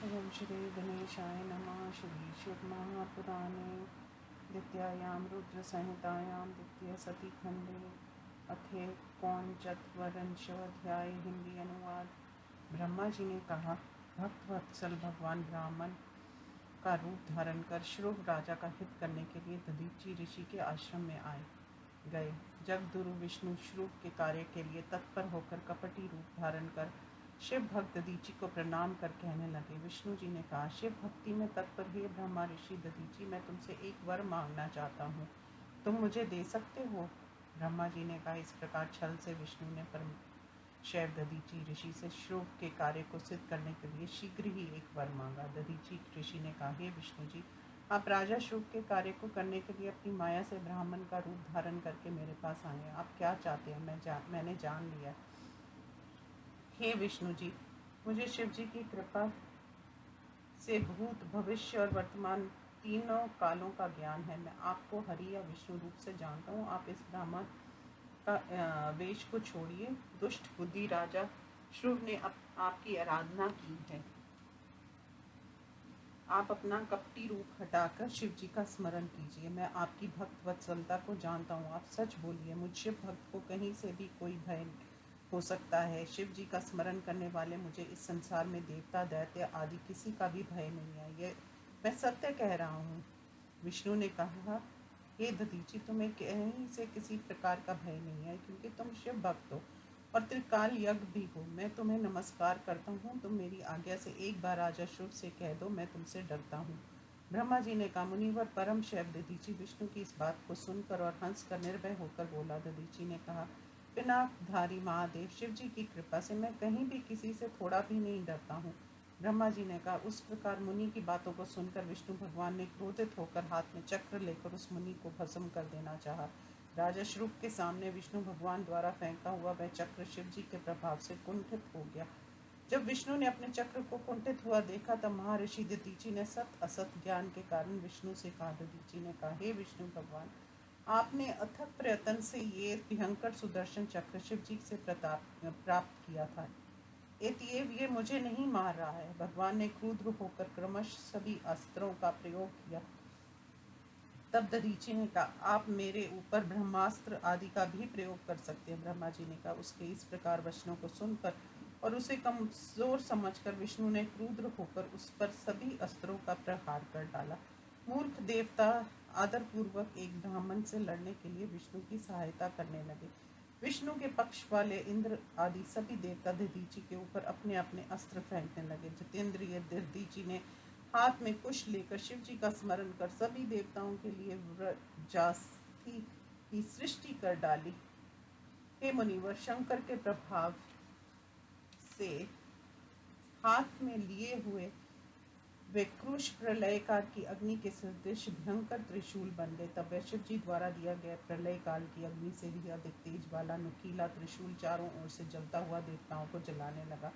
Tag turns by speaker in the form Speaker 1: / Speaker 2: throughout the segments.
Speaker 1: ओम श्री गणेशाय नमः। श्री शिव महापुराणे द्वितीयायां रुद्र संहितायां द्वितीय सती खंडे अथे कौंचत्वरंशोऽध्याय। हिंदी अनुवाद। ब्रह्मा जी ने कहा, भक्त वत्सल भगवान ब्राह्मण का रूप धारण कर श्रुव राजा का हित करने के लिए दधीची ऋषि के आश्रम में आए गए। जगदुरु विष्णु श्रुव के कार्य के लिए तत्पर होकर कपटी रूप धारण कर शिव भक्त दधीची को प्रणाम कर कहने लगे। विष्णु जी ने कहा, शिव भक्ति में तत्पर हे ब्रह्मा ऋषि दधीची, मैं तुमसे एक वर मांगना चाहता हूँ, तुम मुझे दे सकते हो? ब्रह्मा जी ने कहा। इस प्रकार छल से विष्णु ने परम शैव दधीची ऋषि से श्रुव के कार्य को सिद्ध करने के लिए शीघ्र ही एक वर मांगा। दधीची ऋषि ने कहा, हे विष्णु जी, आप राजा श्रुव के कार्य को करने के लिए अपनी माया से ब्राह्मण का रूप धारण करके मेरे पास आए हैं। आप क्या चाहते हैं मैंने जान लिया। हे विष्णु जी, मुझे शिव जी की कृपा से भूत भविष्य और वर्तमान तीनों कालों का ज्ञान है। मैं आपको हरि या विष्णु रूप से जानता हूँ। आप इस ब्राह्मण का वेश को छोड़िए। दुष्ट बुद्धि राजा श्रुव ने आपकी आराधना की है। आप अपना कपटी रूप हटाकर शिव जी का स्मरण कीजिए। मैं आपकी भक्त वत्सलता को जानता हूँ। आप सच बोलिए, मुझ शिव भक्त को कहीं से भी कोई भय हो सकता है। शिव जी का स्मरण करने वाले मुझे इस संसार में देवता दैत्य आदि किसी का भी भय नहीं है। ये मैं सत्य कह रहा हूँ। विष्णु ने कहा, हे दधीची, तुम्हें कहीं से किसी प्रकार का भय नहीं है, क्योंकि तुम शिव भक्त हो और त्रिकाल यज्ञ भी हो। मैं तुम्हें नमस्कार करता हूँ। तुम मेरी आज्ञा से एक बार राजा शुभ से कह दो, मैं तुमसे डरता हूँ। ब्रह्मा जी ने कहा, मुनिवर परम शैव दधीची विष्णु की इस बात को सुनकर और हंस कर निर्भय होकर बोला। दधीची ने कहा, पिनाकधारी महादेव, शिव जी की कृपा से मैं कहीं भी किसी से थोड़ा भी नहीं डरता हूँ। ब्रह्मा जी ने कहा। उस प्रकार मुनि की बातों को सुनकर विष्णु भगवान ने क्रोधित होकर हाथ में चक्र लेकर उस मुनि को भस्म कर देना चाहा। राजा श्रुव के सामने विष्णु भगवान द्वारा फेंका हुआ वह चक्र शिव जी के प्रभाव से कुंठित हो गया। जब विष्णु ने अपने चक्र को कुंठित हुआ देखा, तब महर्षि दधीची ने सत असत ज्ञान के कारण विष्णु से कहा। दधीची ने कहा, हे विष्णु भगवान, आपने अथक प्रयत्न से ये भयंकर सुदर्शन चक्र शिव जी से प्राप्त किया था। एतएव ये मुझे नहीं मार रहा है। भगवान ने क्रुद्ध होकर क्रमश सभी अस्त्रों का प्रयोग किया। तब दधीची ने कहा, आप मेरे ऊपर ब्रह्मास्त्र आदि का भी प्रयोग कर सकते हैं। ब्रह्मा जी ने कहा। उसके इस प्रकार वचनों को सुनकर और उसे कमजोर समझकर विष्णु ने क्रुद्ध होकर उस पर सभी अस्त्रों का प्रहार कर डाला। मूर्ख देवता आदरपूर्वक एक ब्राह्मण से लड़ने के लिए विष्णु की सहायता करने लगे। विष्णु के पक्ष वाले इंद्र आदि सभी देवता दधीची के ऊपर अपने अपने अस्त्र फेंकने लगे। जितेंद्रिय दधीची ने हाथ में कुश लेकर शिव जी का स्मरण कर सभी देवताओं के लिए व्रजास्थि की सृष्टि कर डाली। हे मुनिवर, शंकर के प्रभाव से हाथ में लिए हुए वे क्रूश प्रलयकाल की अग्नि के सदृश भयंकर त्रिशूल बन गए। तब वह शिव जी द्वारा दिया गया प्रलय काल की अग्नि से भी अधिक तेज वाला नुकीला त्रिशूल चारों ओर से जलता हुआ देवताओं को जलाने लगा।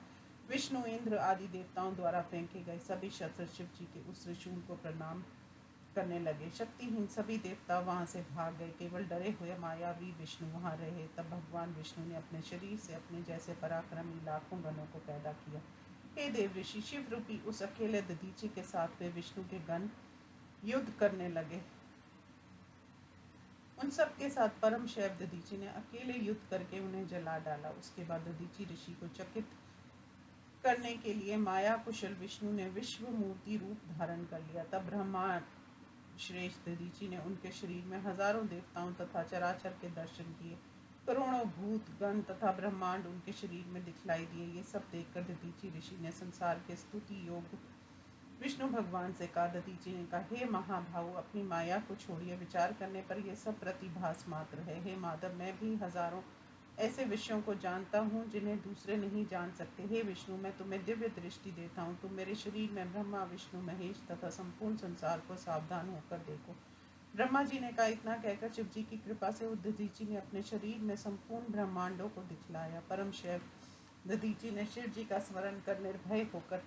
Speaker 1: विष्णु इंद्र आदि देवताओं द्वारा फेंके गए सभी शस्त्र शिव जी के उस त्रिशूल को प्रणाम करने लगे। शक्तिहीन सभी देवता वहां से भाग गए। केवल डरे हुए मायावी विष्णु वहां रहे। तब भगवान विष्णु ने अपने शरीर से अपने जैसे पराक्रमी लाखों गणों को पैदा किया। हे देव ऋषि, शिव रूपी उस अकेले दधीची के साथ वे विष्णु के गण युद्ध करने लगे। उन सब के साथ परम शैव दधीची ने अकेले युद्ध करके उन्हें जला डाला। उसके बाद दधीची ऋषि को चकित करने के लिए माया कुशल विष्णु ने विश्व मूर्ति रूप धारण कर लिया। तब ब्रह्मा श्रेष्ठ दधीची ने उनके शरीर में हजारों देवताओं तथा चराचर के दर्शन किए। करोड़ों भूत गण तथा ब्रह्मांड उनके शरीर में दिखलाई दिए। ये सब देखकर दधीची ऋषि ने संसार के स्तुति योग विष्णु भगवान से कहा। दधीची ने कहा, हे महाभाव, अपनी माया को छोड़िए। विचार करने पर यह सब प्रतिभास मात्र है। हे माधव, मैं भी हजारों ऐसे विषयों को जानता हूँ जिन्हें दूसरे नहीं जान सकते। हे विष्णु, मैं तुम्हें दिव्य दृष्टि देता हूँ। तुम मेरे शरीर में ब्रह्मा विष्णु महेश तथा संपूर्ण संसार को सावधान होकर देखो। ब्रह्मा जी ने कहा। इतना कहकर शिव जी की कृपा से दधीची ने अपने शरीर में संपूर्ण ब्रह्मांडों को दिखलाया। परम शैव दधीची ने शिव जी का स्मरण कर निर्भय होकर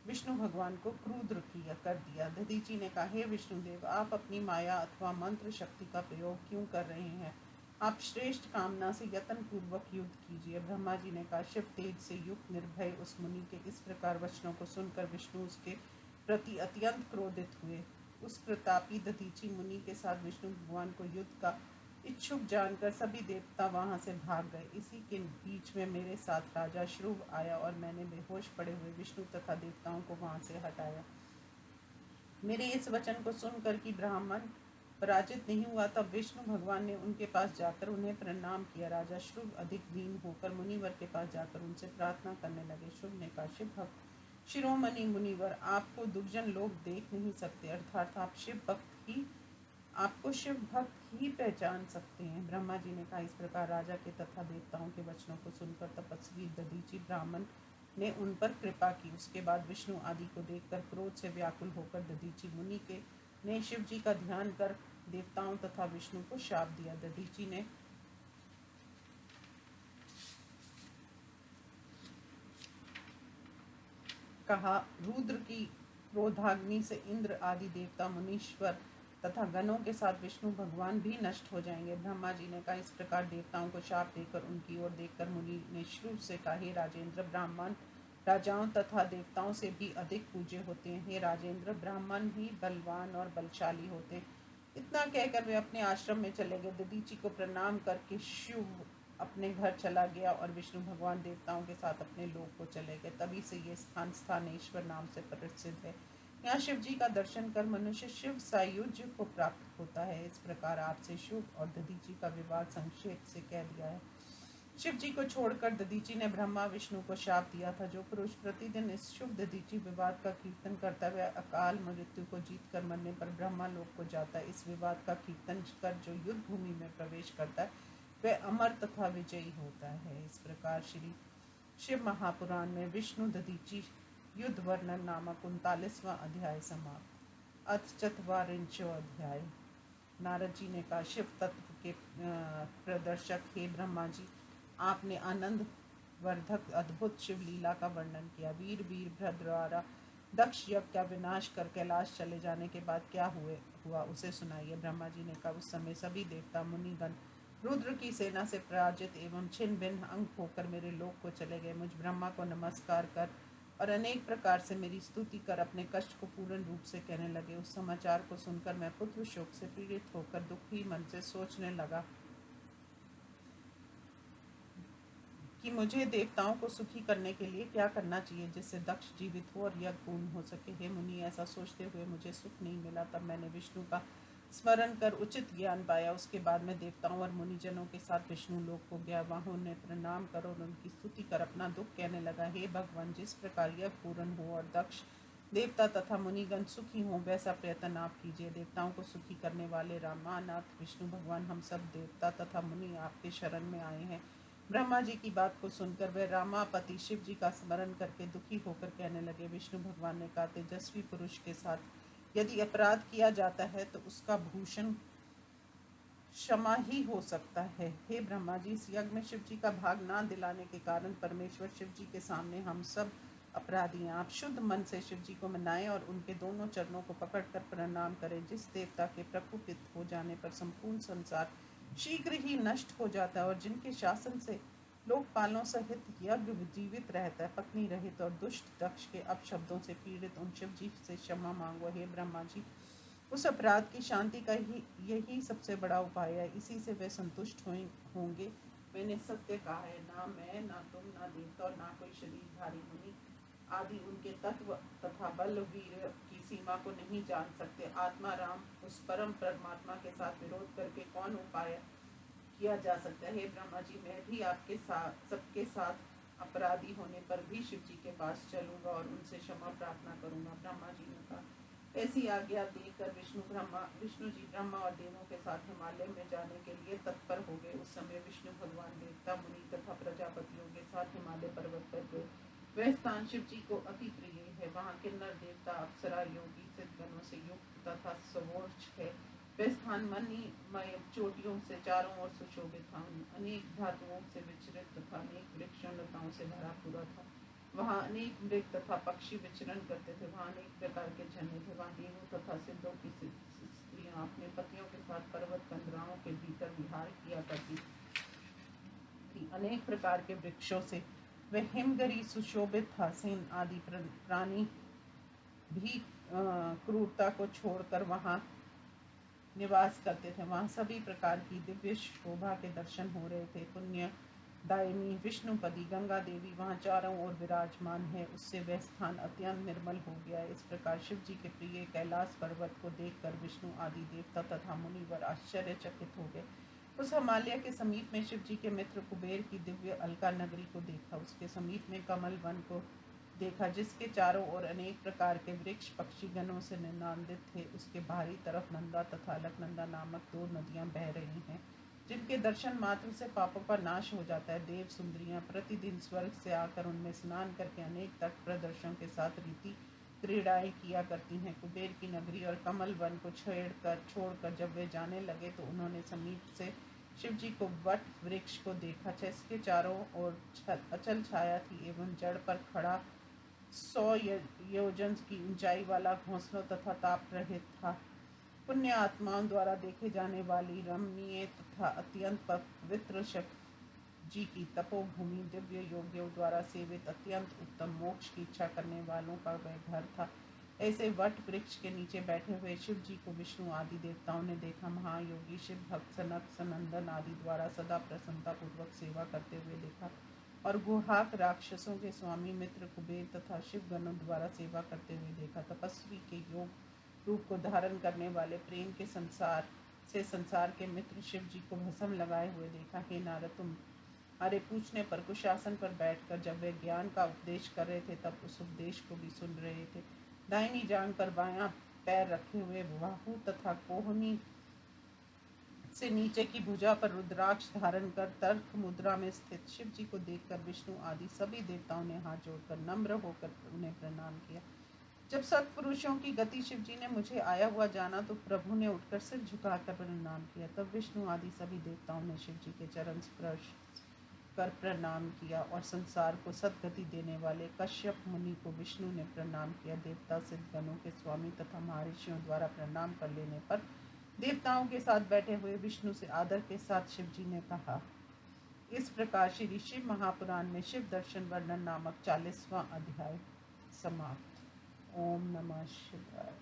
Speaker 1: विष्णु भगवान को क्रुद्ध कर दिया। दधीची ने कहा, हे विष्णुदेव, आप अपनी माया अथवा मंत्र शक्ति का प्रयोग क्यों कर रहे हैं? आप श्रेष्ठ कामना से यत्न पूर्वक युद्ध कीजिए। ब्रह्मा जी ने कहा। शिव तेज से युक्त निर्भय उस मुनि के इस प्रकार वचनों को सुनकर विष्णु उसके प्रति अत्यंत क्रोधित हुए। उस प्रतापी दधीची मुनि के साथ विष्णु भगवान को युद्ध का इच्छुक जानकर सभी देवता वहां से भाग गए। इसी के बीच में मेरे साथ राजा श्रुव आया और मैंने बेहोश पड़े हुए विष्णु तथा देवताओं को वहां से हटाया। मेरे इस वचन को सुनकर कि ब्राह्मण पराजित नहीं हुआ, तब विष्णु भगवान ने उनके पास जाकर उन्हें प्रणाम किया। राजा श्रुव अधिक दीन होकर मुनिवर के पास जाकर उनसे प्रार्थना करने लगे। श्रुव ने कहा, शिव भक्त शिरोमणि मुनिवर, आपको दुर्जन लोग देख नहीं सकते, अर्थात आप शिव भक्त ही आपको शिव भक्त ही पहचान सकते हैं। ब्रह्मा जी ने कहा। इस प्रकार राजा के तथा देवताओं के वचनों को सुनकर तपस्वी दधीची ब्राह्मण ने उन पर कृपा की। उसके बाद विष्णु आदि को देखकर क्रोध से व्याकुल होकर दधीची मुनि के ने शिव जी का ध्यान कर देवताओं तथा विष्णु को शाप दिया। दधीची ने कहा, रुद्र की क्रोधाग्नि से इंद्र आदि देवता मुनीश्वर तथा गणों के साथ विष्णु भगवान भी नष्ट हो जाएंगे। ब्रह्मा जी ने कहा। इस प्रकार देवताओं को शाप देकर उनकी ओर देखकर मुनि ने श्रुव से कहा, हे राजेंद्र, ब्राह्मण राजाओं तथा देवताओं से भी अधिक पूज्य होते हैं। हे राजेंद्र, ब्राह्मण ही बलवान और बलशाली होते हैं। इतना कहकर वे अपने आश्रम में चले गए। दधीची को प्रणाम करके शिव अपने घर चला गया और विष्णु भगवान देवताओं के साथ अपने लोक को चले गए। तभी से ये स्थान स्थानेश्वर नाम से प्रसिद्ध है। यहाँ शिव जी का दर्शन कर मनुष्य शिव सायुज्य को प्राप्त होता है। इस प्रकार आपसे शिव और दधीची का विवाद संक्षेप से कह दिया है। शिव जी को छोड़कर दधीची ने ब्रह्मा विष्णु को शाप दिया था। जो पुरुष प्रतिदिन इस शुभ दधीची विवाद का कीर्तन करता है, अकाल मृत्यु को जीत कर मरने पर ब्रह्मा लोक को जाता है। इस विवाद का कीर्तन कर जो युद्ध भूमि में प्रवेश करता है, वह अमर तथा विजयी होता है। इस प्रकार श्री शिव महापुराण में विष्णु दधीची युद्ध वर्णन नामक 39वां अध्याय समाप्त। अथ चत्वारिंशो अध्याय। नारद जी ने कहा, शिव तत्व के प्रदर्शक हे ब्रह्मा जी, आपने आनंद वर्धक अद्भुत शिव लीला का वर्णन किया। वीर द्वारा दक्ष यज्ञ का विनाश कर कैलाश चले जाने के बाद क्या हुआ उसे सुनाइए। ब्रह्मा जी ने कहा। उस समय सभी देवता मुनिगण रुद्र की सेना से पराजित एवं छिन्न भिन्न अंग होकर मेरे लोक को चले गए। मुझ ब्रह्मा को नमस्कार कर और अनेक प्रकार से मेरी स्तुति कर अपने कष्ट को पूर्ण रूप से कहने लगे। उस समाचार को सुनकर मैं पुत्र शोक से पीड़ित होकर दुखी मन से सोचने लगा कि मुझे देवताओं को सुखी करने के लिए क्या करना चाहिए जिससे दक्ष जीवित हो और यज्ञ पूर्ण हो सके। हे मुनि, ऐसा सोचते हुए मुझे सुख नहीं मिला। तब मैंने विष्णु का स्मरण कर उचित ज्ञान पाया। उसके बाद मैं देवताओं और मुनिजनों के साथ विष्णु लोक को गया। वहाँ उन्हें प्रणाम कर और उनकी स्तुति कर अपना दुख कहने लगा। हे भगवान, जिस प्रकार यज्ञ पूर्ण हो और दक्ष देवता तथा मुनिगण सुखी हों, वैसा प्रयत्न आप कीजिए। देवताओं को सुखी करने वाले रामानाथ विष्णु भगवान, हम सब देवता तथा मुनि आपके शरण में आए हैं। ब्रह्मा जी की बात को सुनकर वे रामापति शिव जी का स्मरण करके दुखी होकर कहने लगे। विष्णु भगवान ने कहा, तेजस्वी पुरुष के साथ यदि अपराध किया जाता है तो उसका भूषण क्षमा ही हो सकता है। हे ब्रह्मा जी, इस यज्ञ में शिव जी का भाग ना दिलाने के कारण परमेश्वर शिव जी के सामने हम सब अपराधी हैं। आप शुद्ध मन से शिव जी को मनाएं और उनके दोनों चरणों को पकड़कर प्रणाम करें। जिस देवता के प्रकोपित हो जाने पर संपूर्ण संसार शीघ्र ही नष्ट हो जाता है और जिनके शासन से लोकपालों सहित यज्ञ जीवित रहता है, पत्नी रहित और दुष्ट दक्ष के अपशब्दों से पीड़ित उन शिव जी से क्षमा मांगो। हे ब्रह्मा जी, उस अपराध की शांति का यही सबसे बड़ा उपाय है। इसी से वे संतुष्ट होंगे। मैंने सत्य कहा है, ना मैं, ना तुम, ना देवता और ना कोई शरीरधारी मुनि आदि उनके तत्व तथा बल वीर की सीमा को नहीं जान सकते। आत्मा राम उस परम परमात्मा के साथ विरोध करके कौन उपाय किया जा सकता है। हे ब्रह्मा जी, मैं भी आपके साथ सबके साथ अपराधी होने पर भी शिव जी के पास चलूंगा और उनसे क्षमा प्रार्थना करूंगा। ब्रह्मा जी ने कहा। ऐसी आज्ञा देकर विष्णु जी ब्रह्मा और देवों के साथ हिमालय में जाने के लिए तत्पर हो गए। उस समय विष्णु भगवान देवता मुनि तथा प्रजापतियों के साथ हिमालय पर्वत पर गए। वह स्थान शिव जी को अति प्रिय है। वहाँ किन्नर देवता, अप्सरा, योगी, सिद्धगणों से युक्त तथा सवोर्च है। वह स्थान मणिमय चोटियों से चारों ओर सुशोभित था। अनेक धातुओं से विचरित तथा अनेक वृक्षों लताओं से भरा पूरा था। वहाँ अनेक मृग तथा पक्षी विचरण करते थे। वहाँ अनेक प्रकार के झरने थे। वहाँ देवों तथा सिद्धों की स्त्रियां यमुना अपने पतियों के साथ पर्वत कंदराओं के भीतर विहार किया करती थी। अनेक प्रकार के वृक्षों से वह हिमगरी सुशोभित था। सेन आदि प्राणी भी क्रूरता को छोड़कर वहां निवास करते थे। वहां सभी प्रकार की दिव्य शोभा के दर्शन हो रहे थे। पुण्य दायिनी विष्णुपदी गंगा देवी वहां चारों ओर विराजमान है। उससे वह स्थान अत्यंत निर्मल हो गया है। इस प्रकार शिव जी के प्रिय कैलाश पर्वत को देखकर विष्णु आदि देवता तथा मुनिवर आश्चर्यचकित हो गए। उस हिमालय के समीप में शिव जी के मित्र कुबेर की दिव्य अलका नगरी को देखा। उसके समीप में कमल वन को देखा, जिसके चारों ओर अनेक प्रकार के वृक्ष पक्षी गणों से निनादित थे। उसके बाहरी तरफ नंदा तथा अलकनंदा नामक दो नदियां बह रही हैं, जिनके दर्शन मात्र से पापों का नाश हो जाता है। देव सुंदरियां प्रतिदिन स्वर्ग से आकर उनमें स्नान करके अनेक तट प्रदर्शनों के साथ रीति क्रीड़ाएं किया करती हैं। कुबेर की नगरी और कमल वन को छोड़कर जब वे जाने लगे तो उन्होंने समीप से शिव जी को वट वृक्ष को देखा, जिसके चारों ओर अचल छाया थी एवं जड़ पर खड़ा 100 योजन की ऊंचाई वाला घोंसलों तथा ताप रहित था। पुण्य आत्माओं द्वारा देखे जाने वाली रमणीय तथा अत्यंत पवित्र शिव जी की तपोभूमि दिव्य योगियों द्वारा सेवित अत्यंत उत्तम मोक्ष की इच्छा करने वालों का वह घर था। ऐसे वट वृक्ष के नीचे बैठे हुए शिव जी को विष्णु आदि देवताओं ने देखा। महायोगी शिव भक्त सनक सनंदन आदि द्वारा सदा प्रसन्नता पूर्वक सेवा करते हुए देखा और गुहाक राक्षसों के स्वामी मित्र कुबेर तथा शिव गणों द्वारा सेवा करते हुए देखा। तपस्वी के योग रूप को धारण करने वाले प्रेम के संसार के मित्र शिव जी को भस्म लगाए हुए देखा। हे नारद, तुम्हारे पूछने पर कुशासन पर बैठकर जब वे ज्ञान का उपदेश कर रहे थे तब उस उपदेश को भी सुन रहे थे। दाहिनी जांग पर बायां पैर रखे हुए बाहु तथा कोहनी से नीचे की भुजा पर रुद्राक्ष धारण कर तर्क मुद्रा में स्थित शिव जी को देखकर विष्णु आदि सभी देवताओं ने हाथ जोड़कर नम्र होकर उन्हें प्रणाम किया। जब सत्पुरुषों की गति शिव जी ने मुझे आया हुआ जाना तो प्रभु ने उठकर सिर झुकाकर प्रणाम किया। तब विष्णु आदि सभी देवताओं ने शिव जी के चरण स्पर्श कर प्रणाम किया और संसार को सद्गति देने वाले कश्यप मुनि को विष्णु ने प्रणाम किया। देवता सिद्ध गणों के स्वामी तथा महर्षियों द्वारा प्रणाम कर लेने पर देवताओं के साथ बैठे हुए विष्णु से आदर के साथ शिव जी ने कहा। इस प्रकार श्री शिव महापुराण में शिव दर्शन वर्णन नामक 40वां अध्याय समाप्त। ओम नमः शिवाय।